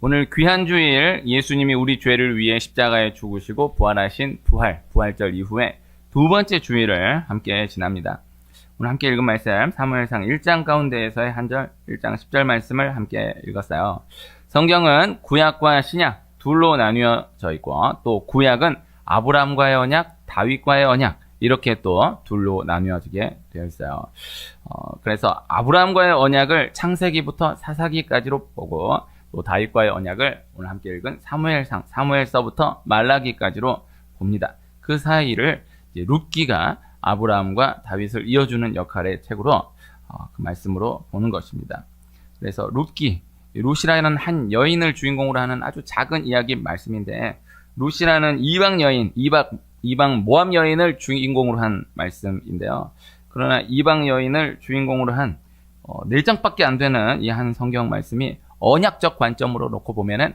오늘 귀한 주일 예수님이 우리 죄를 위해 십자가에 죽으시고 부활하신 부활절 이후에 두 번째 주일을 함께 지납니다. 오늘 함께 읽은 말씀 사무엘상 1장 가운데에서의 한 절, 1장 10절 말씀을 함께 읽었어요. 성경은 구약과 신약 둘로 나뉘어져 있고 또 구약은 아브라함과의 언약, 다윗과의 언약 이렇게 또 둘로 나뉘어지게 되어 있어요. 그래서 아브라함과의 언약을 창세기부터 사사기까지로 보고 또 다윗과의 언약을 오늘 함께 읽은 사무엘서부터 말라기까지로 봅니다. 그 사이를 이제 룻기가 아브라함과 다윗을 이어주는 역할의 책으로 그 말씀으로 보는 것입니다. 그래서 룻이라는 한 여인을 주인공으로 하는 아주 작은 이야기 말씀인데, 룻이라는 이방 여인, 이방 모압 여인을 주인공으로 한 말씀인데요. 그러나 이방 여인을 주인공으로 한 4장밖에 안 되는 이 한 성경 말씀이 언약적 관점으로 놓고 보면은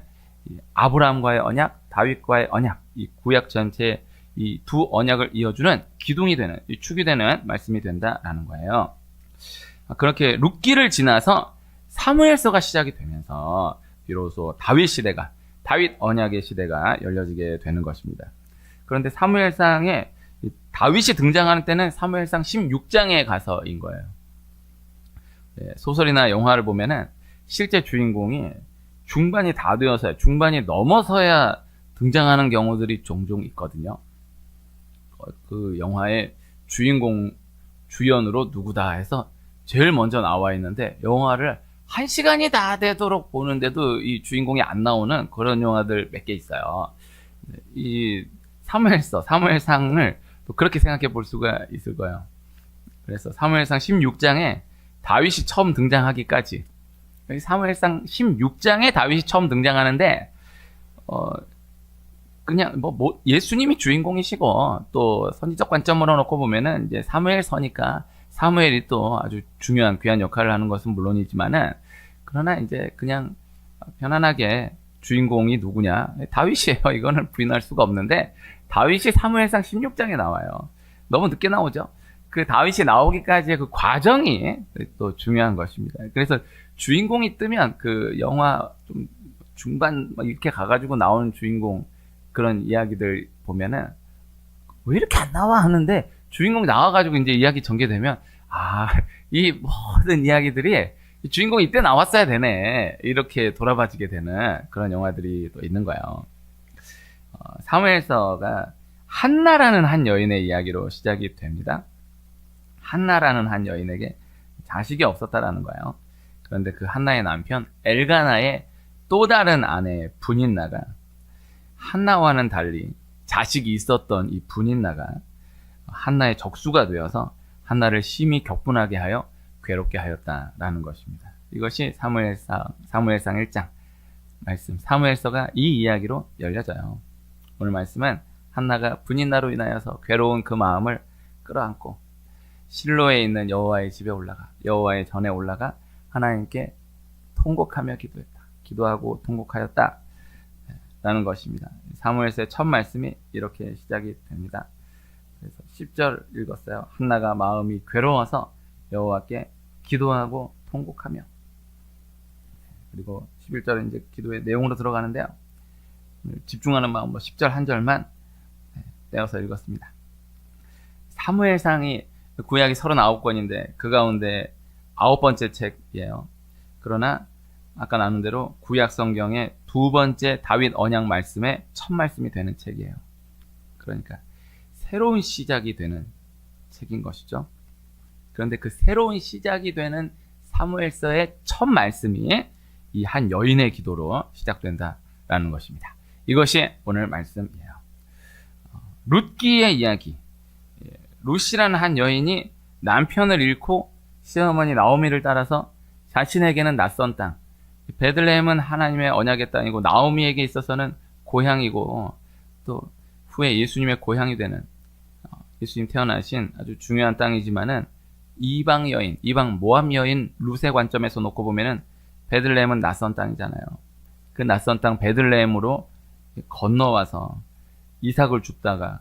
아브라함과의 언약, 다윗과의 언약, 이 구약 전체 이 두 언약을 이어주는 기둥이 되는, 축이 되는 말씀이 된다라는 거예요. 그렇게 룻기를 지나서 사무엘서가 시작이 되면서 비로소 다윗 언약의 시대가 열려지게 되는 것입니다. 그런데 사무엘상에 다윗이 등장하는 때는 사무엘상 16장에 가서인 거예요. 소설이나 영화를 보면은 실제 주인공이 중반이 다 되어서야, 중반이 넘어서야 등장하는 경우들이 종종 있거든요. 그 영화의 주연으로 누구다 해서 제일 먼저 나와 있는데 영화를 1시간이 다 되도록 보는데도 이 주인공이 안 나오는 그런 영화들 몇 개 있어요. 이 사무엘상을 또 그렇게 생각해 볼 수가 있을 거예요. 그래서 사무엘상 16장에 다윗이 처음 등장하기까지, 사무엘상 16장에 다윗이 처음 등장하는데 그냥 예수님이 주인공이시고 또 선지적 관점으로 놓고 보면은 이제 사무엘서니까 사무엘이 또 아주 중요한 귀한 역할을 하는 것은 물론이지만은, 그러나 이제 그냥 편안하게 주인공이 누구냐, 다윗이에요. 이거는 부인할 수가 없는데 다윗이 사무엘상 16장에 나와요. 너무 늦게 나오죠. 그 다윗이 나오기까지의 그 과정이 또 중요한 것입니다. 그래서 주인공이 뜨면 그 영화 좀 중반 이렇게 가가지고 나오는 주인공 그런 이야기들 보면은 왜 이렇게 안 나와 하는데, 주인공 나와가지고 이제 이야기 전개되면 이 모든 이야기들이 주인공이 이때 나왔어야 되네, 이렇게 돌아봐지게 되는 그런 영화들이 또 있는 거예요. 사무엘서가 한나라는 한 여인의 이야기로 시작이 됩니다. 한나라는 한 여인에게 자식이 없었다라는 거예요. 그런데 그 한나의 남편 엘가나의 또 다른 아내 분인나가 한나와는 달리 자식이 있었던 이 분인나가 한나의 적수가 되어서 한나를 심히 격분하게 하여 괴롭게 하였다라는 것입니다. 이것이 사무엘상 1장 말씀, 사무엘서가 이 이야기로 열려져요. 오늘 말씀은 한나가 분인나로 인하여서 괴로운 그 마음을 끌어안고 실로에 있는 여호와의 집에 여호와의 전에 올라가 하나님께 통곡하며 기도하고 통곡하였다 라는 것입니다. 사무엘서의 첫 말씀이 이렇게 시작이 됩니다. 그래서 10절 읽었어요. 한나가 마음이 괴로워서 여호와께 기도하고 통곡하며. 그리고 11절은 이제 기도의 내용으로 들어가는데요. 집중하는 마음으로 10절 한 절만 떼어서 읽었습니다. 사무엘상이 구약이 39권인데 그 가운데 9번째 책이에요. 그러나 아까 나눈 대로 구약 성경의 두 번째 다윗 언약 말씀의 첫 말씀이 되는 책이에요. 그러니까 새로운 시작이 되는 책인 것이죠. 그런데 그 새로운 시작이 되는 사무엘서의 첫 말씀이 이 한 여인의 기도로 시작된다라는 것입니다. 이것이 오늘 말씀이에요. 룻기의 이야기. 룻이라는 한 여인이 남편을 잃고 시어머니 나오미를 따라서 자신에게는 낯선 땅, 베들레헴은 하나님의 언약의 땅이고 나오미에게 있어서는 고향이고 또 후에 예수님의 고향이 되는, 예수님 태어나신 아주 중요한 땅이지만은 이방 모압 여인 룻의 관점에서 놓고 보면은 베들레헴은 낯선 땅이잖아요. 그 낯선 땅 베들레헴으로 건너와서 이삭을 줍다가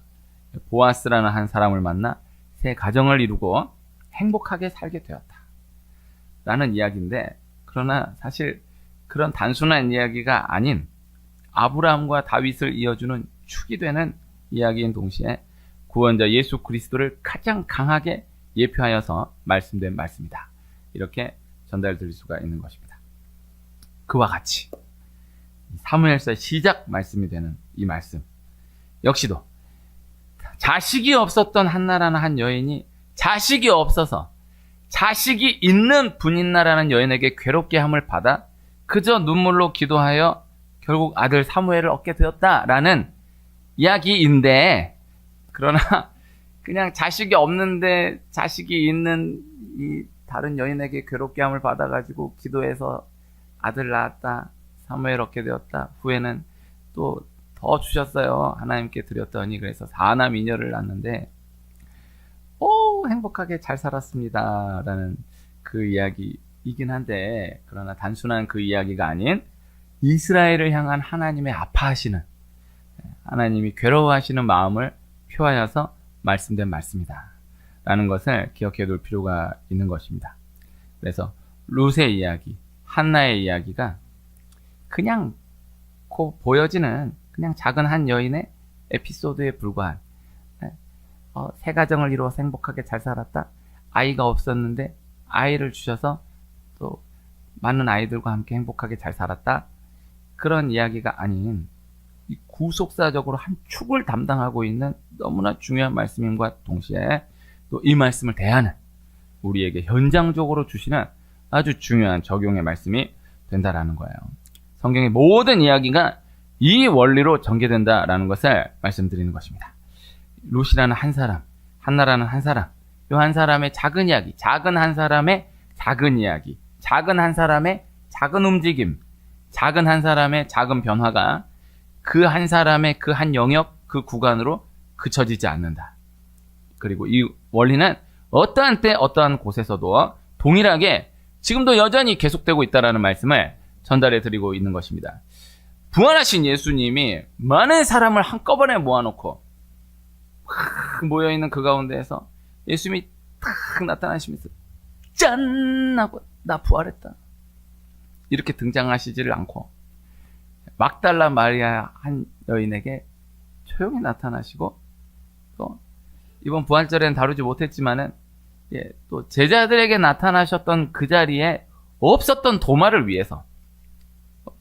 보아스라는 한 사람을 만나 새 가정을 이루고 행복하게 살게 되었다 라는 이야기인데, 그러나 사실 그런 단순한 이야기가 아닌 아브라함과 다윗을 이어주는 축이 되는 이야기인 동시에 구원자 예수 그리스도를 가장 강하게 예표하여서 말씀된 말씀이다. 이렇게 전달드릴 수가 있는 것입니다. 그와 같이 사무엘서 시작 말씀이 되는 이 말씀 역시도 자식이 없었던 한나라는 한 여인이 자식이 없어서 자식이 있는 분인나라는 여인에게 괴롭게 함을 받아 그저 눈물로 기도하여 결국 아들 사무엘을 얻게 되었다라는 이야기인데, 그러나 그냥 자식이 없는데 자식이 있는 이 다른 여인에게 괴롭게 함을 받아가지고 기도해서 아들 낳았다, 사무엘 얻게 되었다, 후에는 또 더 주셨어요, 하나님께 드렸더니. 그래서 4남 2녀를 낳았는데 행복하게 잘 살았습니다 라는 그 이야기이긴 한데, 그러나 단순한 그 이야기가 아닌 이스라엘을 향한 하나님의 아파하시는, 하나님이 괴로워하시는 마음을 표하여서 말씀된 말씀이다 라는 것을 기억해 둘 필요가 있는 것입니다. 그래서 룻의 이야기, 한나의 이야기가 그냥 보여지는 그냥 작은 한 여인의 에피소드에 불과한, 새 가정을 이루어서 행복하게 잘 살았다, 아이가 없었는데 아이를 주셔서 또 많은 아이들과 함께 행복하게 잘 살았다, 그런 이야기가 아닌 이 구속사적으로 한 축을 담당하고 있는 너무나 중요한 말씀임과 동시에 또 이 말씀을 대하는, 우리에게 현장적으로 주시는 아주 중요한 적용의 말씀이 된다라는 거예요. 성경의 모든 이야기가 이 원리로 전개된다라는 것을 말씀드리는 것입니다. 룻이라는 한 사람, 한나라는 한 사람, 이 한 사람의 작은 이야기, 작은 한 사람의 작은 이야기, 작은 한 사람의 작은 움직임, 작은 한 사람의 작은 변화가 그 한 사람의 그 한 영역, 그 구간으로 그쳐지지 않는다. 그리고 이 원리는 어떠한 때 어떠한 곳에서도 동일하게 지금도 여전히 계속되고 있다는 말씀을 전달해 드리고 있는 것입니다. 부활하신 예수님이 많은 사람을 한꺼번에 모아놓고 모여있는 그 가운데에서 예수님이 탁 나타나시면서 짠! 하고 나 부활했다, 이렇게 등장하시지를 않고 막달라 마리아 한 여인에게 조용히 나타나시고, 또 이번 부활절에는 다루지 못했지만은 또 제자들에게 나타나셨던 그 자리에 없었던 도마를 위해서,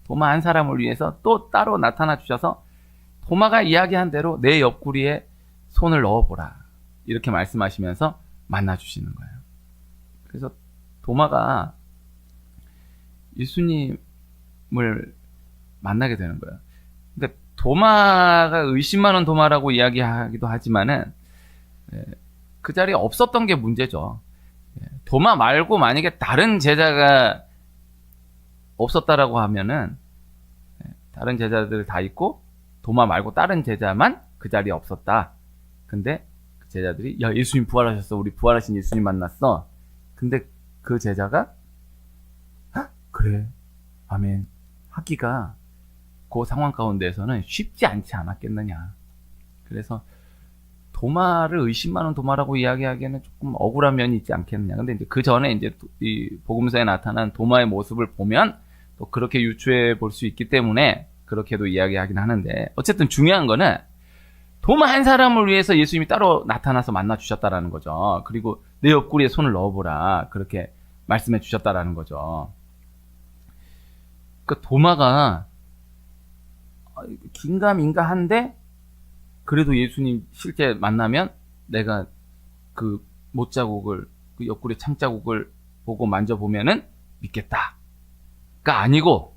도마 한 사람을 위해서 또 따로 나타나 주셔서 도마가 이야기한 대로 내 옆구리에 손을 넣어보라, 이렇게 말씀하시면서 만나주시는 거예요. 그래서 도마가 예수님을 만나게 되는 거예요. 그러니까 도마가 의심 많은 도마라고 이야기하기도 하지만은 그 자리에 없었던 게 문제죠. 도마 말고 만약에 다른 제자가 없었다라고 하면은, 다른 제자들 다 있고 도마 말고 다른 제자만 그 자리에 없었다. 근데 그 제자들이 야, 예수님 부활하셨어, 우리 부활하신 예수님 만났어. 근데 그 제자가 그래, 아멘 하기가 그 상황 가운데에서는 쉽지 않지 않았겠느냐. 그래서 도마를 의심 많은 도마라고 이야기하기에는 조금 억울한 면이 있지 않겠느냐. 근데 이제 그 전에 이제 이 복음서에 나타난 도마의 모습을 보면 또 그렇게 유추해 볼 수 있기 때문에 그렇게도 이야기하긴 하는데, 어쨌든 중요한 거는 도마 한 사람을 위해서 예수님이 따로 나타나서 만나 주셨다라는 거죠. 그리고 내 옆구리에 손을 넣어보라, 그렇게 말씀해 주셨다라는 거죠. 그 도마가 긴가민가한데 그래도 예수님 실제 만나면 내가 그 못자국을, 그 옆구리 창자국을 보고 만져보면은 믿겠다가 아니고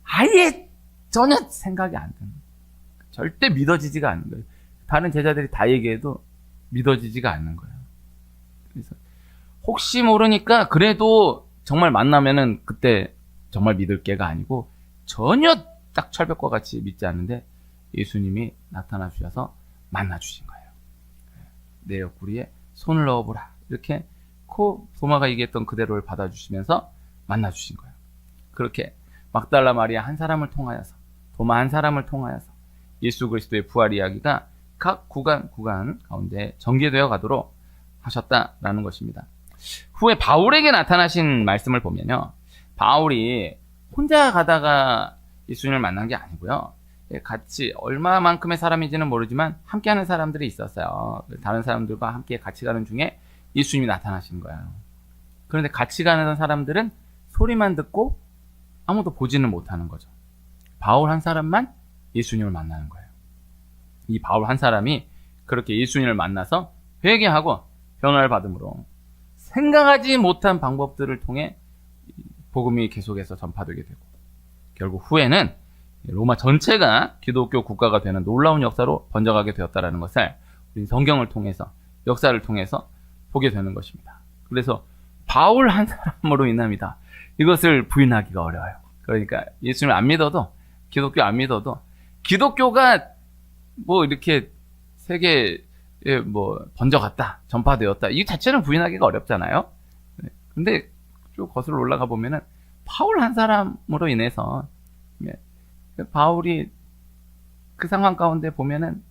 아예 전혀 생각이 안 드는, 절대 믿어지지가 않는 거예요. 다른 제자들이 다 얘기해도 믿어지지가 않는 거예요. 그래서 혹시 모르니까 그래도 정말 만나면은 그때 정말 믿을 게가 아니고 전혀 딱 철벽과 같이 믿지 않는데 예수님이 나타나 주셔서 만나 주신 거예요. 내 옆구리에 손을 넣어보라, 이렇게 도마가 얘기했던 그대로를 받아주시면서 만나 주신 거예요. 그렇게 막달라 마리아 한 사람을 통하여서, 도마 한 사람을 통하여서 예수 그리스도의 부활 이야기가 각 구간 가운데 전개되어 가도록 하셨다라는 것입니다. 후에 바울에게 나타나신 말씀을 보면요, 바울이 혼자 가다가 예수님을 만난 게 아니고요. 같이 얼마만큼의 사람인지는 모르지만 함께하는 사람들이 있었어요. 다른 사람들과 함께 같이 가는 중에 예수님이 나타나신 거예요. 그런데 같이 가는 사람들은 소리만 듣고 아무도 보지는 못하는 거죠. 바울 한 사람만 예수님을 만나는 거예요. 이 바울 한 사람이 그렇게 예수님을 만나서 회개하고 변화를 받음으로 생각하지 못한 방법들을 통해 복음이 계속해서 전파되게 되고, 결국 후에는 로마 전체가 기독교 국가가 되는 놀라운 역사로 번져가게 되었다는 것을 우리 성경을 통해서, 역사를 통해서 보게 되는 것입니다. 그래서 바울 한 사람으로 인합니다. 이것을 부인하기가 어려워요. 그러니까 예수님을 안 믿어도, 기독교 안 믿어도, 기독교가 뭐 이렇게 세계에 뭐 번져갔다, 전파되었다, 이 자체는 부인하기가 어렵잖아요. 근데 쭉 거슬러 올라가 보면은 바울 한 사람으로 인해서, 바울이 그 상황 가운데 보면은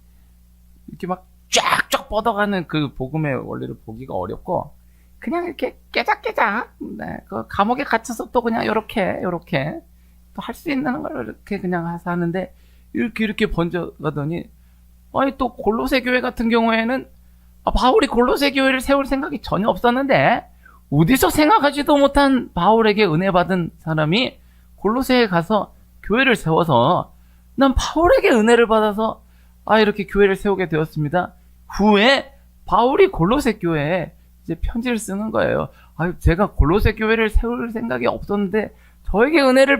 이렇게 막 쫙쫙 뻗어가는 그 복음의 원리를 보기가 어렵고, 그냥 이렇게 깨작깨작, 그 감옥에 갇혀서 또 그냥 요렇게 또 할 수 있는 걸 이렇게 그냥 하는데, 이렇게 번져가더니, 아니 또 골로새 교회 같은 경우에는 바울이 골로새 교회를 세울 생각이 전혀 없었는데, 어디서 생각하지도 못한 바울에게 은혜 받은 사람이 골로새에 가서 교회를 세워서, 난 바울에게 은혜를 받아서 이렇게 교회를 세우게 되었습니다. 후에 바울이 골로새 교회에 이제 편지를 쓰는 거예요. 제가 골로새 교회를 세울 생각이 없었는데 저에게 은혜를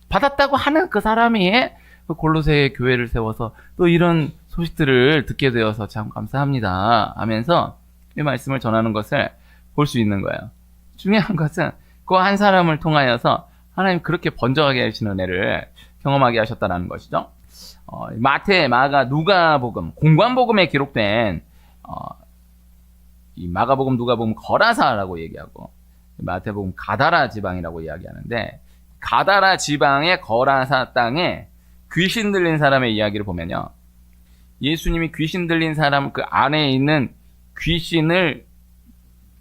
받았다고 하는 그 사람이 그 골로새 교회를 세워서 또 이런 소식들을 듣게 되어서 참 감사합니다 하면서 이 말씀을 전하는 것을 볼 수 있는 거예요. 중요한 것은 그 한 사람을 통하여서 하나님 그렇게 번져가게 하시는 은혜를 경험하게 하셨다는 것이죠. 마태, 마가, 누가복음, 공관복음에 기록된 이 마가복음, 누가복음 거라사라고 얘기하고, 마태복음 가다라 지방이라고 이야기하는데, 가다라 지방의 거라사 땅에 귀신 들린 사람의 이야기를 보면요, 예수님이 귀신 들린 사람 그 안에 있는 귀신을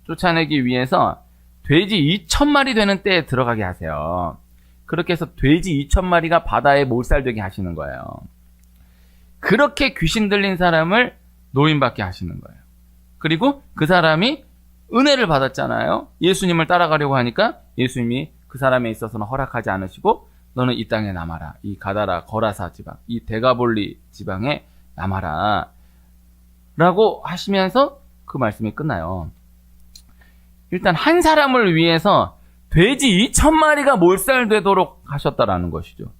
쫓아내기 위해서 돼지 2,000마리 되는 때에 들어가게 하세요. 그렇게 해서 돼지 2,000마리가 바다에 몰살되게 하시는 거예요. 그렇게 귀신 들린 사람을 노인받게 하시는 거예요. 그리고 그 사람이 은혜를 받았잖아요. 예수님을 따라가려고 하니까 예수님이 그 사람에 있어서는 허락하지 않으시고, 너는 이 땅에 남아라. 이 가다라 거라사 지방, 이 데가볼리 지방에 남아라 라고 하시면서 그 말씀이 끝나요. 일단 한 사람을 위해서 돼지 2,000마리가 몰살되도록 하셨다라는 것이죠.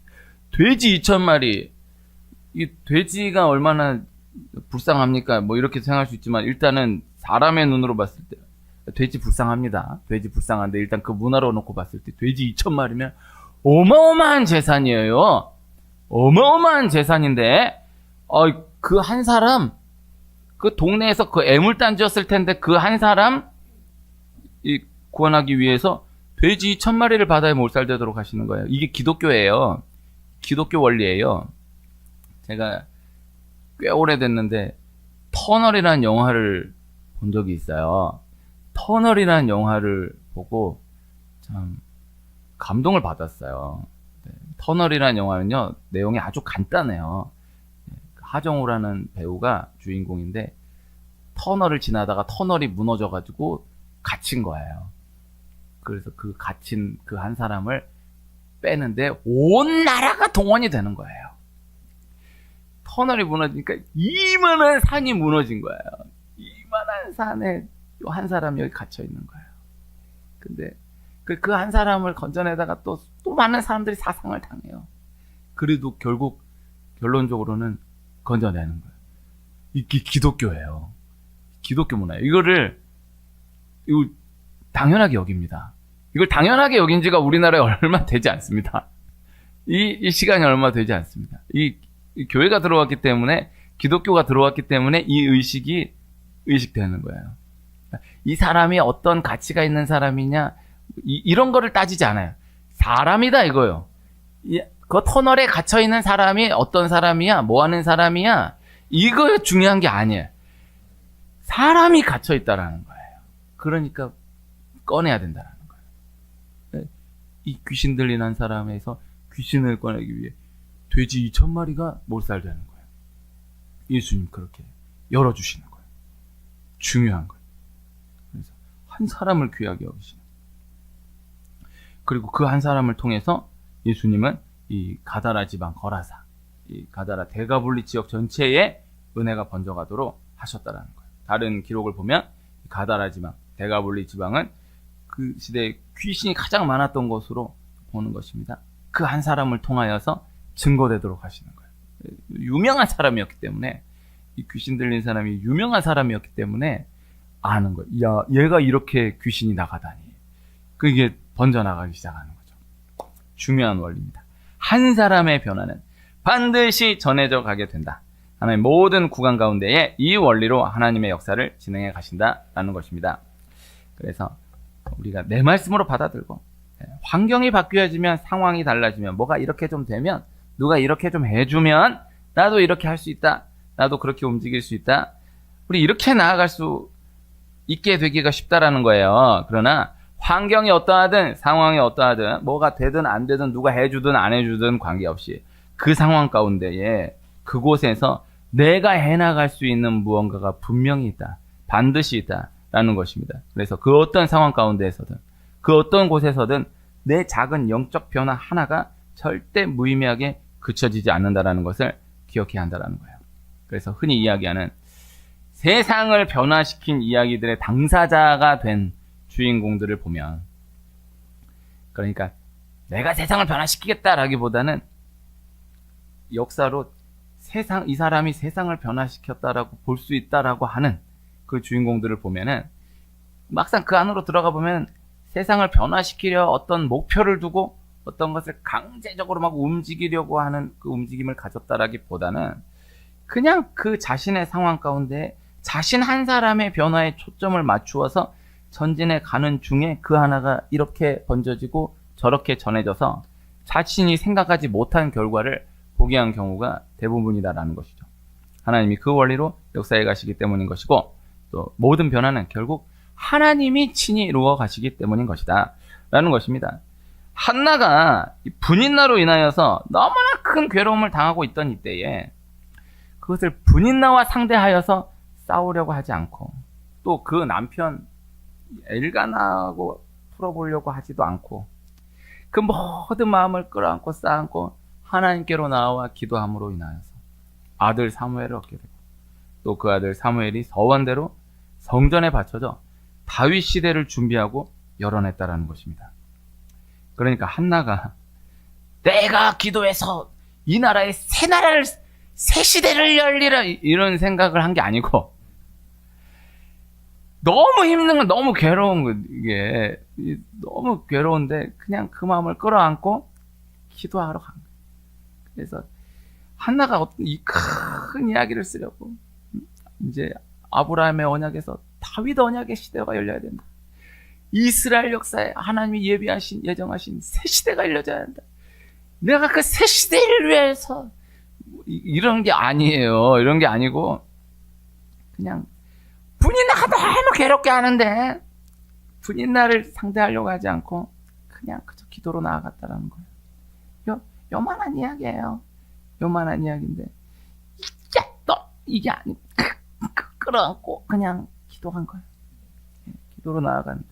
돼지 2,000마리, 이 돼지가 얼마나 불쌍합니까? 뭐 이렇게 생각할 수 있지만, 일단은 사람의 눈으로 봤을 때 돼지 불쌍합니다. 돼지 불쌍한데, 일단 그 문화로 놓고 봤을 때 돼지 2,000마리면 어마어마한 재산이에요. 어마어마한 재산인데, 그 한 사람, 그 동네에서 그 애물단지였을 텐데 그 한 사람 구원하기 위해서 돼지 2,000마리를 바다에 몰살되도록 하시는 거예요. 이게 기독교예요. 기독교 원리예요. 제가 꽤 오래됐는데 터널이라는 영화를 본 적이 있어요. 터널이라는 영화를 보고 참 감동을 받았어요. 터널이라는 영화는요, 내용이 아주 간단해요. 하정우라는 배우가 주인공인데, 터널을 지나다가 터널이 무너져가지고 갇힌 거예요. 그래서 그 갇힌 그 한 사람을 빼는데 온 나라가 동원이 되는 거예요. 터널이 무너지니까 이만한 산이 무너진 거예요. 이만한 산에 한 사람이 여기 갇혀 있는 거예요. 근데 그 한 사람을 건져내다가 또 많은 사람들이 사상을 당해요. 그래도 결국 결론적으로는 건져내는 거예요. 이게 기독교예요. 기독교 문화예요. 이거 당연하게 여깁니다. 이걸 당연하게 여긴 지가 우리나라에 얼마 되지 않습니다. 이 시간이 얼마 되지 않습니다. 이 교회가 들어왔기 때문에, 기독교가 들어왔기 때문에 이 의식이 의식되는 거예요. 이 사람이 어떤 가치가 있는 사람이냐, 이런 거를 따지지 않아요. 사람이다 이거요. 그 터널에 갇혀있는 사람이 어떤 사람이야, 뭐 하는 사람이야, 이거 중요한 게 아니에요. 사람이 갇혀있다라는 거예요. 그러니까 꺼내야 된다는 거예요. 이 귀신 들린 한 사람에서 귀신을 꺼내기 위해 돼지 2,000마리가 몰살되는 거예요. 예수님 그렇게 열어주시는 거예요. 중요한 거예요. 그래서 한 사람을 귀하게 여기시는. 그리고 그 한 사람을 통해서 예수님은 이 가다라 지방 거라사, 이 가다라 데가볼리 지역 전체에 은혜가 번져가도록 하셨다라는 거예요. 다른 기록을 보면 가다라 지방, 데가볼리 지방은 그 시대에 귀신이 가장 많았던 것으로 보는 것입니다. 그 한 사람을 통하여서 증거되도록 하시는 거예요. 유명한 사람이었기 때문에, 이 귀신 들린 사람이 유명한 사람이었기 때문에 아는 거예요. 야, 얘가 이렇게 귀신이 나가다니. 그게 번져나가기 시작하는 거죠. 중요한 원리입니다. 한 사람의 변화는 반드시 전해져 가게 된다. 하나님 모든 구간 가운데에 이 원리로 하나님의 역사를 진행해 가신다라는 것입니다. 그래서 우리가 내 말씀으로 받아들고, 환경이 바뀌어지면, 상황이 달라지면, 뭐가 이렇게 좀 되면, 누가 이렇게 좀 해주면 나도 이렇게 할 수 있다. 나도 그렇게 움직일 수 있다. 우리 이렇게 나아갈 수 있게 되기가 쉽다라는 거예요. 그러나 환경이 어떠하든 상황이 어떠하든 뭐가 되든 안 되든 누가 해주든 안 해주든 관계없이 그 상황 가운데에 그곳에서 내가 해나갈 수 있는 무언가가 분명히 있다. 반드시 있다라는 것입니다. 그래서 그 어떤 상황 가운데에서든 그 어떤 곳에서든 내 작은 영적 변화 하나가 절대 무의미하게 그쳐지지 않는다라는 것을 기억해야 한다는 거예요. 그래서 흔히 이야기하는 세상을 변화시킨 이야기들의 당사자가 된 주인공들을 보면, 그러니까 내가 세상을 변화시키겠다라기보다는 역사로 이 사람이 세상을 변화시켰다라고 볼 수 있다라고 하는 그 주인공들을 보면은 막상 그 안으로 들어가 보면 세상을 변화시키려 어떤 목표를 두고 어떤 것을 강제적으로 막 움직이려고 하는 그 움직임을 가졌다라기보다는 그냥 그 자신의 상황 가운데 자신 한 사람의 변화에 초점을 맞추어서 전진해 가는 중에 그 하나가 이렇게 번져지고 저렇게 전해져서 자신이 생각하지 못한 결과를 보게 한 경우가 대부분이다라는 것이죠. 하나님이 그 원리로 역사해 가시기 때문인 것이고, 또 모든 변화는 결국 하나님이 친히 이루어 가시기 때문인 것이다 라는 것입니다. 한나가 분인나로 인하여서 너무나 큰 괴로움을 당하고 있던 이때에 그것을 분인나와 상대하여서 싸우려고 하지 않고, 또 그 남편 엘가나하고 풀어보려고 하지도 않고, 그 모든 마음을 끌어안고 쌓아안고 하나님께로 나와 기도함으로 인하여서 아들 사무엘을 얻게 되고, 또 그 아들 사무엘이 서원대로 성전에 바쳐져 다윗 시대를 준비하고 열어냈다라는 것입니다. 그러니까 한나가 내가 기도해서 이 나라의 새 시대를 열리라 이런 생각을 한 게 아니고, 너무 힘든 건, 너무 괴로운 거, 이게 너무 괴로운데 그냥 그 마음을 끌어안고 기도하러 간 거예요. 그래서 한나가 어떤 이 큰 이야기를 쓰려고, 이제 아브라함의 언약에서 다윗 언약의 시대가 열려야 된다. 이스라엘 역사에 하나님이 예정하신 새 시대가 열려져야 한다. 내가 그 새 시대를 위해서 이런 게 아니에요. 이런 게 아니고 그냥 분인나가 너무 괴롭게 하는데 분인나를 상대하려고 하지 않고 그냥 그저 기도로 나아갔다라는 거예요. 요만한 이야기예요. 요만한 이야기인데 이게 아니, 끌어안고 그냥 기도한 거예요. 기도로 나아간.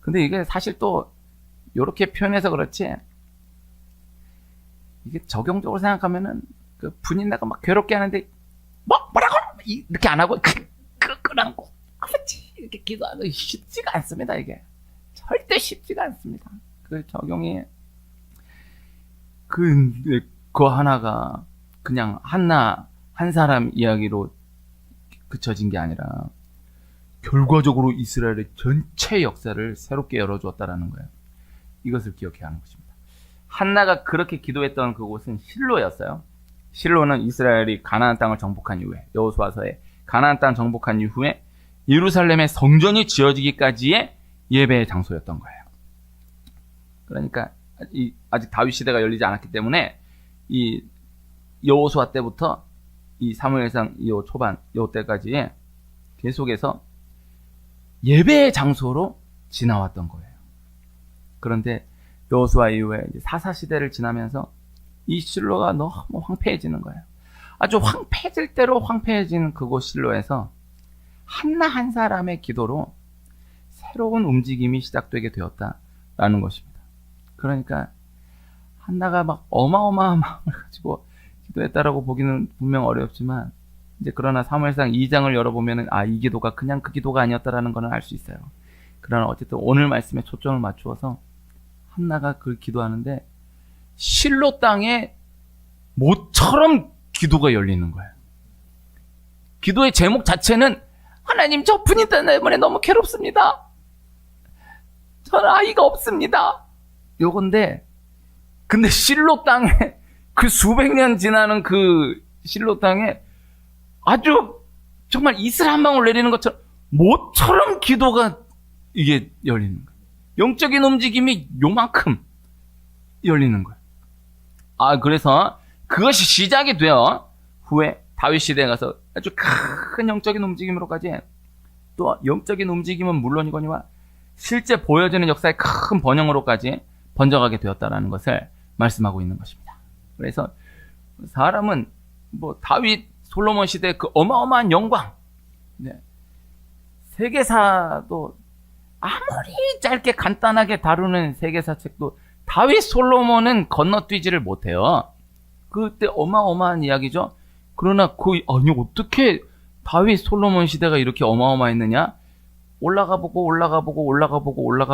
근데 이게 사실 또 요렇게 표현해서 그렇지, 이게 적용적으로 생각하면은 그 분인나가 막 괴롭게 하는데 뭐라고 이렇게 안 하고 끌어안고 그렇지 이렇게 기도하는 쉽지가 않습니다. 이게 절대 쉽지가 않습니다. 그 적용이 그 하나가 그냥 한나 한 사람 이야기로 그쳐진 게 아니라 결과적으로 이스라엘의 전체 역사를 새롭게 열어주었다라는 거예요. 이것을 기억해야 하는 것입니다. 한나가 그렇게 기도했던 그곳은 실로였어요. 실로는 이스라엘이 가나안 땅을 정복한 이후에, 여호수아서에 가나안 땅 정복한 이후에 예루살렘의 성전이 지어지기까지의 예배의 장소였던 거예요. 그러니까 아직 다윗 시대가 열리지 않았기 때문에 이 여호수아 때부터 이 사무엘상 요 초반 요 때까지의 계속해서 예배의 장소로 지나왔던 거예요. 그런데 여호수아 이후에 사사 시대를 지나면서 이 실로가 너무 황폐해지는 거예요. 아주 황폐해질 대로 황폐해진 그곳 실로에서 한나 한 사람의 기도로 새로운 움직임이 시작되게 되었다라는 것입니다. 그러니까 한나가 막 어마어마한 마음을 가지고 기도했다라고 보기는 분명 어렵지만 이제 그러나 사무엘상 2장을 열어보면은 이 기도가 그냥 그 기도가 아니었다라는 것을 알 수 있어요. 그러나 어쨌든 오늘 말씀에 초점을 맞추어서 한나가 그걸 기도하는데 실로 땅에 모처럼 기도가 열리는 거예요. 기도의 제목 자체는 하나님 저 분이 때문에 너무 괴롭습니다. 저는 아이가 없습니다. 요건데 근데 실로 땅에 그 수백 년 지나는 그 실로 땅에 아주 정말 이슬 한 방울 내리는 것처럼 모처럼 기도가 이게 열리는 거예요. 영적인 움직임이 요만큼 열리는 거예요. 그래서 그것이 시작이 되어 후에 다윗 시대에 가서 아주 큰 영적인 움직임으로까지 또 영적인 움직임은 물론이거니와 실제 보여지는 역사의 큰 번영으로까지 번져가게 되었다는 것을 말씀하고 있는 것입니다. 그래서 사람은 다윗 솔로몬 시대 그 어마어마한 영광, 세계사도 아무리 짧게 간단하게 다루는 세계사 책도 다윗 솔로몬은 건너뛰지를 못해요. 그때 어마어마한 이야기죠. 그러나 아니 어떻게 다윗 솔로몬 시대가 이렇게 어마어마했느냐? 올라가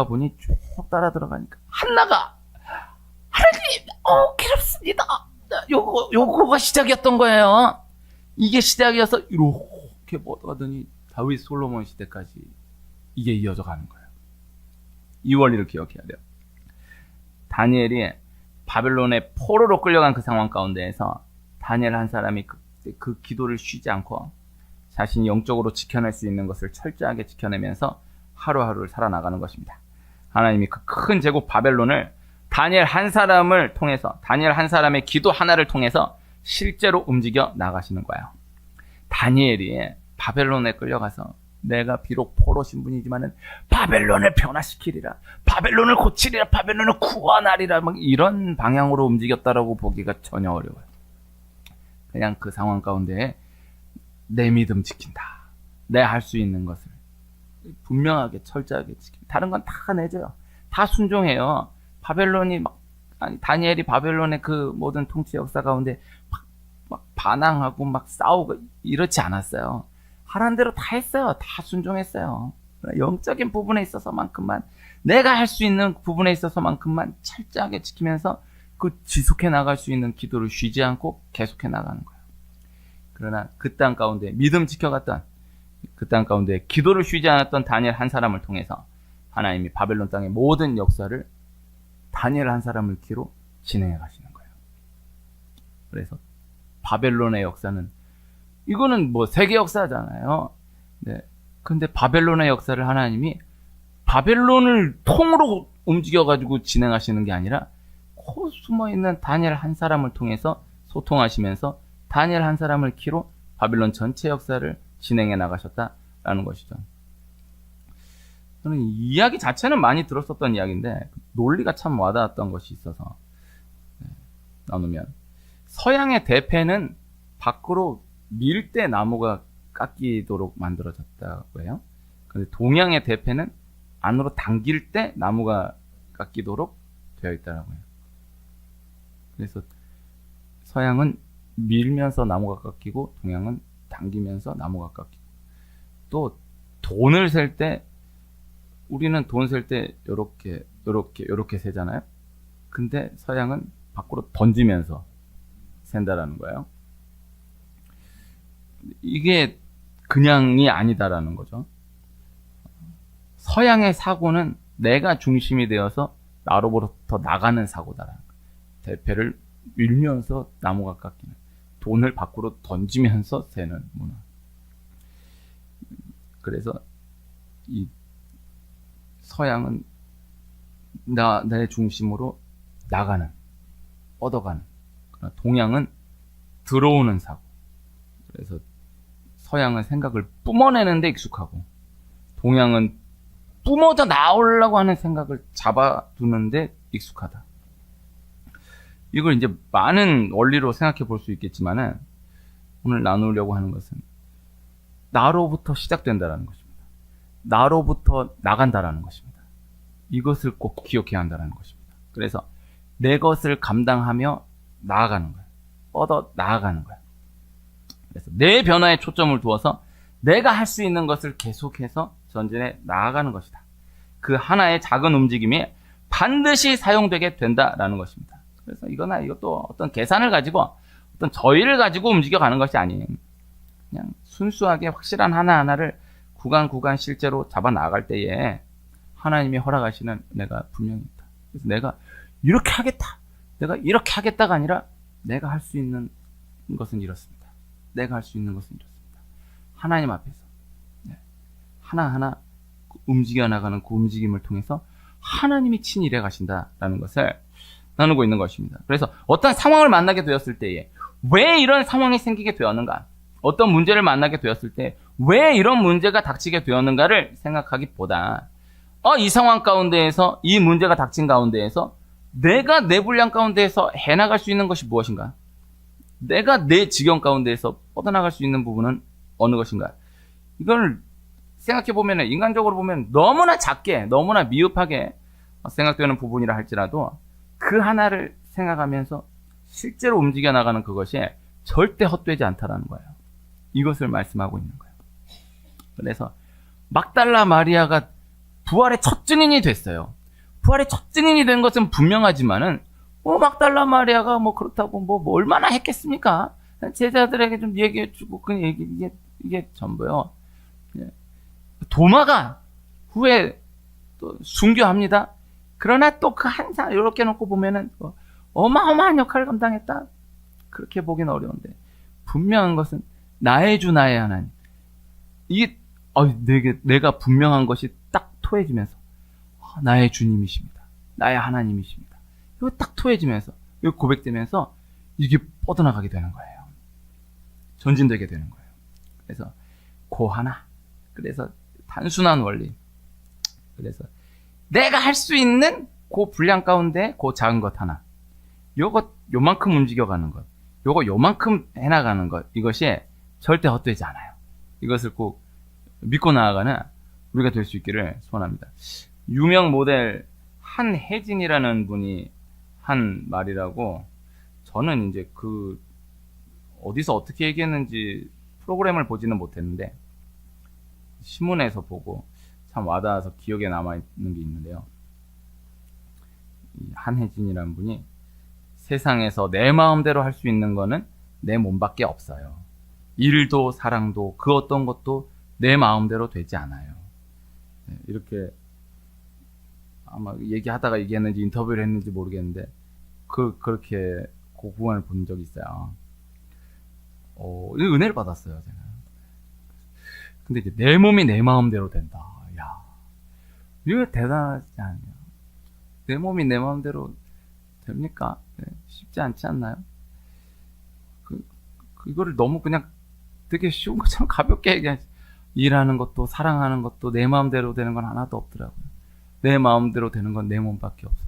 보니 쭉 따라 들어가니까 한나가 하나님 괴롭습니다. 요거가 시작이었던 거예요. 이게 시작이어서 이렇게 뻗어가더니 다윗 솔로몬 시대까지 이게 이어져 가는 거예요. 이 원리를 기억해야 돼요. 다니엘이 바벨론의 포로로 끌려간 그 상황 가운데에서 다니엘 한 사람이 그 기도를 쉬지 않고 자신이 영적으로 지켜낼 수 있는 것을 철저하게 지켜내면서 하루하루를 살아나가는 것입니다. 하나님이 그 큰 제국 바벨론을 다니엘 한 사람을 통해서, 다니엘 한 사람의 기도 하나를 통해서 실제로 움직여 나가시는 거예요. 다니엘이 바벨론에 끌려가서 내가 비록 포로 신분이지만은 바벨론을 변화시키리라, 바벨론을 고치리라, 바벨론을 구원하리라, 막 이런 방향으로 움직였다라고 보기가 전혀 어려워요. 그냥 그 상황 가운데 내 믿음 지킨다, 내 할 수 있는 것을 분명하게 철저하게 지킨다. 다른 건 다 내줘요. 다 순종해요. 다니엘이 바벨론의 그 모든 통치 역사 가운데 막 반항하고 막 싸우고 이렇지 않았어요. 하라는 대로 다 했어요. 다 순종했어요. 영적인 부분에 있어서만큼만, 내가 할 수 있는 부분에 있어서만큼만 철저하게 지키면서 그 지속해 나갈 수 있는 기도를 쉬지 않고 계속해 나가는 거예요. 그러나 그 땅 가운데 믿음 지켜갔던, 그 땅 가운데 기도를 쉬지 않았던 다니엘 한 사람을 통해서 하나님이 바벨론 땅의 모든 역사를 다니엘 한 사람을 기로 진행해 가시는 거예요. 그래서 바벨론의 역사는, 이거는 세계 역사잖아요. 네. 근데 바벨론의 역사를 하나님이 바벨론을 통으로 움직여가지고 진행하시는 게 아니라 코 숨어있는 다니엘 한 사람을 통해서 소통하시면서 다니엘 한 사람을 키로 바벨론 전체 역사를 진행해 나가셨다라는 것이죠. 저는 이 이야기 자체는 많이 들었었던 이야기인데 논리가 참 와닿았던 것이 있어서 나누면, 서양의 대패는 밖으로 밀 때 나무가 깎이도록 만들어졌다고 해요. 근데 동양의 대패는 안으로 당길 때 나무가 깎이도록 되어 있다고 해요. 그래서 서양은 밀면서 나무가 깎이고 동양은 당기면서 나무가 깎이고, 또 돈을 셀 때 우리는 돈 셀 때 요렇게 세잖아요. 근데 서양은 밖으로 던지면서 센다라는 거예요. 이게 그냥이 아니다라는 거죠. 서양의 사고는 내가 중심이 되어서 나로부터 나가는 사고다라는 거예요. 대패를 밀면서 나무가 깎이는, 돈을 밖으로 던지면서 세는 문화. 그래서 이 서양은 내 중심으로 나가는, 뻗어가는, 동양은 들어오는 사고. 그래서 서양은 생각을 뿜어내는 데 익숙하고, 동양은 뿜어져 나오려고 하는 생각을 잡아두는데 익숙하다. 이걸 이제 많은 원리로 생각해 볼 수 있겠지만은 오늘 나누려고 하는 것은 나로부터 시작된다라는 것입니다. 나로부터 나간다라는 것입니다. 이것을 꼭 기억해야 한다는 것입니다. 그래서 내 것을 감당하며 나아가는 거예요. 뻗어 나아가는 거예요. 그래서 내 변화에 초점을 두어서 내가 할 수 있는 것을 계속해서 전진해 나아가는 것이다. 그 하나의 작은 움직임이 반드시 사용되게 된다라는 것입니다. 그래서 이것도 어떤 계산을 가지고 어떤 저희를 가지고 움직여가는 것이 아닌 그냥 순수하게 확실한 하나하나를 구간 실제로 잡아 나갈 때에 하나님이 허락하시는 은혜가 분명히 있다. 그래서 내가 이렇게 하겠다. 내가 이렇게 하겠다가 아니라 내가 할 수 있는 것은 이렇습니다. 내가 할 수 있는 것은 이렇습니다. 하나님 앞에서 하나하나 움직여 나가는 그 움직임을 통해서 하나님이 친히 일해 가신다라는 것을 나누고 있는 것입니다. 그래서 어떤 상황을 만나게 되었을 때에 왜 이런 상황이 생기게 되었는가? 어떤 문제를 만나게 되었을 때 왜 이런 문제가 닥치게 되었는가를 생각하기보다 이 상황 가운데에서 이 문제가 닥친 가운데에서 내가 내 분량 가운데에서 해나갈 수 있는 것이 무엇인가? 내가 내 지경 가운데에서 뻗어나갈 수 있는 부분은 어느 것인가? 이걸 생각해보면 인간적으로 보면 너무나 작게 너무나 미흡하게 생각되는 부분이라 할지라도 그 하나를 생각하면서 실제로 움직여 나가는 그것이 절대 헛되지 않다라는 거예요. 이것을 말씀하고 있는 거예요. 그래서 막달라 마리아가 부활의 첫 증인이 됐어요. 부활의 첫 증인이 된 것은 분명하지만은 막달라 마리아가 그렇다고 얼마나 했겠습니까? 제자들에게 좀 얘기해주고 그냥 이게 전부요. 도마가 후에 또 순교합니다. 그러나 또 그 한 사람 이렇게 놓고 보면은 어마어마한 역할을 감당했다. 그렇게 보기는 어려운데 분명한 것은 나의 주 나의 하나님. 이게 내가 분명한 것이 딱 토해지면서 나의 주님이십니다. 나의 하나님이십니다. 이거 딱 토해지면서 이거 고백되면서 이게 뻗어나가게 되는 거예요. 전진되게 되는 거예요. 그래서 그 하나. 그래서 단순한 원리. 그래서 내가 할 수 있는 그 분량 가운데 그 작은 것 하나. 요만큼 움직여가는 것. 요만큼 해나가는 것. 이것이 절대 헛되지 않아요. 이것을 꼭 믿고 나아가는 우리가 될 수 있기를 소원합니다. 유명 모델 한혜진이라는 분이 한 말이라고 저는 이제 어디서 어떻게 얘기했는지 프로그램을 보지는 못했는데 신문에서 보고 참 와닿아서 기억에 남아있는 게 있는데요. 이 한혜진이라는 분이 세상에서 내 마음대로 할 수 있는 거는 내 몸밖에 없어요. 일도 사랑도 그 어떤 것도 내 마음대로 되지 않아요. 이렇게 아마 얘기하다가 얘기했는지 인터뷰를 했는지 모르겠는데 그렇게 그 구간을 본 적이 있어요. 은혜를 받았어요, 제가. 근데 이제 내 몸이 내 마음대로 된다. 야, 이거 대단하지 않냐? 내 몸이 내 마음대로 됩니까? 쉽지 않지 않나요? 이거를 너무 그냥 되게 쉬운 것처럼 가볍게 얘기하지. 일하는 것도 사랑하는 것도 내 마음대로 되는 건 하나도 없더라고요. 내 마음대로 되는 건 내 몸밖에 없었다.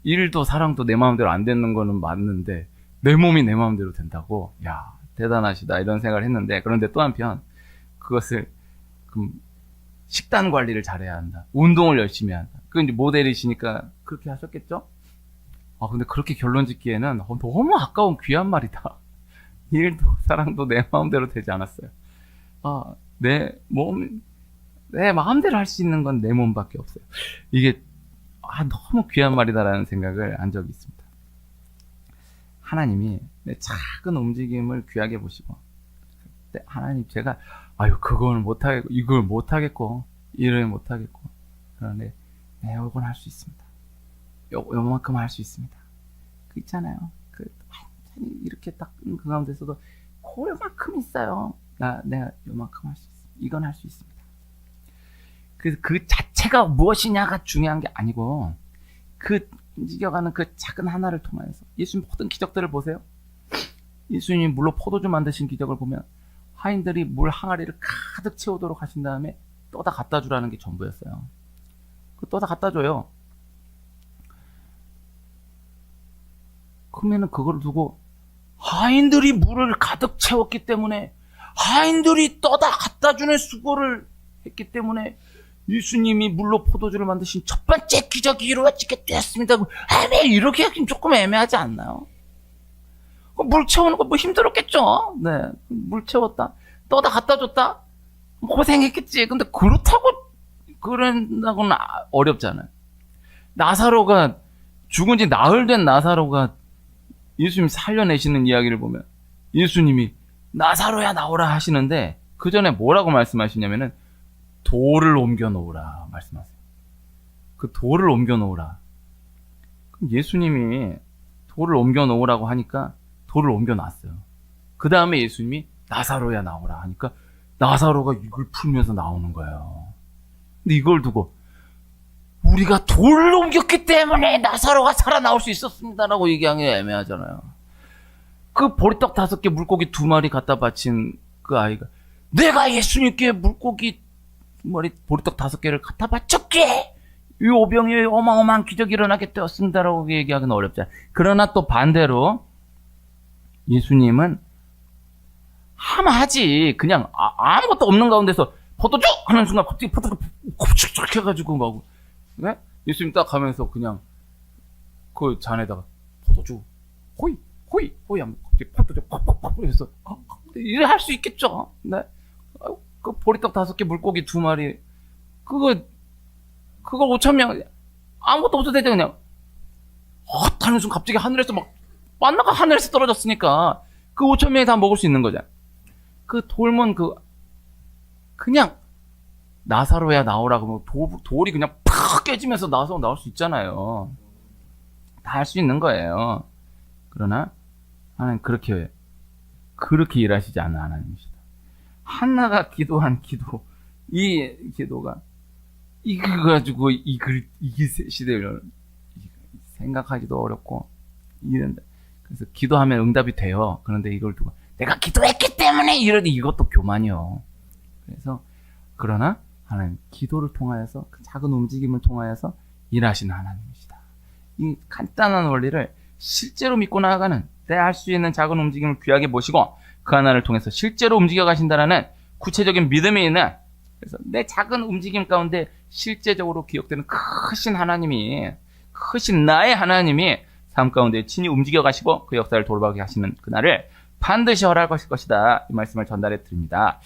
일도 사랑도 내 마음대로 안 되는 거는 맞는데 내 몸이 내 마음대로 된다고? 야, 대단하시다 이런 생각을 했는데 그런데 또 한편 그것을 식단 관리를 잘해야 한다. 운동을 열심히 한다. 그 이제 모델이시니까 그렇게 하셨겠죠? 근데 그렇게 결론 짓기에는 너무 아까운 귀한 말이다. 일도 사랑도 내 마음대로 되지 않았어요. 내 마음대로 할 수 있는 건 내 몸밖에 없어요. 이게 너무 귀한 말이다라는 생각을 한 적이 있습니다. 하나님이 내 작은 움직임을 귀하게 보시고 하나님 제가 그걸 못하겠고 이걸 못하겠고 일을 못하겠고 그런데 요건 할 수 있습니다. 요만큼 할 수 있습니다. 그 있잖아요. 이렇게 딱 그 가운데서도 요만큼 있어요. 내가 요만큼 할 수 있습니다. 이건 할 수 있습니다. 그 자체가 무엇이냐가 중요한 게 아니고 움직여가는 그 작은 하나를 통해서 예수님 모든 기적들을 보세요. 예수님이 물로 포도주 만드신 기적을 보면 하인들이 물 항아리를 가득 채우도록 하신 다음에 떠다 갖다 주라는 게 전부였어요. 그 떠다 갖다 줘요. 그러면은 그걸 두고 하인들이 물을 가득 채웠기 때문에 하인들이 떠다 갖다 주는 수고를 했기 때문에 예수님이 물로 포도주를 만드신 첫 번째 기적이 이루어지게 되었습니다. 왜 이렇게 하긴 조금 애매하지 않나요? 물 채우는 거 뭐 힘들었겠죠. 네, 물 채웠다. 떠다 갖다 줬다. 고생했겠지. 근데 그런다고는 어렵잖아요. 나사로가 죽은 지 나흘 된 나사로가 예수님이 살려내시는 이야기를 보면 예수님이 나사로야 나오라 하시는데 그 전에 뭐라고 말씀하시냐면은 돌을 옮겨 놓으라 말씀하세요. 그 돌을 옮겨 놓으라. 그럼 예수님이 돌을 옮겨 놓으라고 하니까 돌을 옮겨 놨어요. 그 다음에 예수님이 나사로야 나오라 하니까 나사로가 이걸 풀면서 나오는 거예요. 근데 이걸 두고 우리가 돌을 옮겼기 때문에 나사로가 살아나올 수 있었습니다라고 얘기하기 애매하잖아요. 그 보리떡 5개 물고기 2마리 갖다 바친 그 아이가 내가 예수님께 물고기 2마리 보리떡 5개를 갖다 바쳤기에 이 오병이의 어마어마한 기적이 일어나게 되었습니다라고 얘기하기는 어렵잖아요. 그러나 또 반대로 예수님은 하마하지 그냥 아무것도 없는 가운데서 포도주 하는 순간 갑자기 포도주가 콕축축 해가지고 막 네? 예수님 딱 가면서 그냥 그 잔에다가 포도주 호이 호이 호이 하면 갑자기 포도주 팍팍팍 해서 이래 할 수 있겠죠. 네? 그 보리떡 5개 물고기 2마리 그거 5,000명 아무것도 없어도 되죠. 그냥 하는 순간 갑자기 하늘에서 막 만나가 하늘에서 떨어졌으니까 그 5,000명이 다 먹을 수 있는 거잖아. 그 돌문 그냥 나사로야 나오라고 돌이 그냥 팍 깨지면서 나사로 나올 수 있잖아요. 다 할 수 있는 거예요. 그러나 하나님 그렇게 일하시지 않는 하나님이시다. 한나가 기도한 기도 이 기도가 이거 가지고 이 시대를 생각하기도 어렵고 이런다. 그래서 기도하면 응답이 돼요. 그런데 이걸 두고 내가 기도했기 때문에 이러니 이것도 교만이요. 그래서 그러나 하나님 기도를 통하여서 그 작은 움직임을 통하여서 일하시는 하나님이시다. 이 간단한 원리를 실제로 믿고 나아가는 내 할 수 있는 작은 움직임을 귀하게 모시고 그 하나를 통해서 실제로 움직여 가신다라는 구체적인 믿음이 있는 그래서 내 작은 움직임 가운데 실제적으로 기억되는 크신 하나님이 크신 나의 하나님이 삶 가운데 친히 움직여 가시고 그 역사를 돌아가게 하시는 그날을 반드시 허락하실 것이다. 이 말씀을 전달해 드립니다.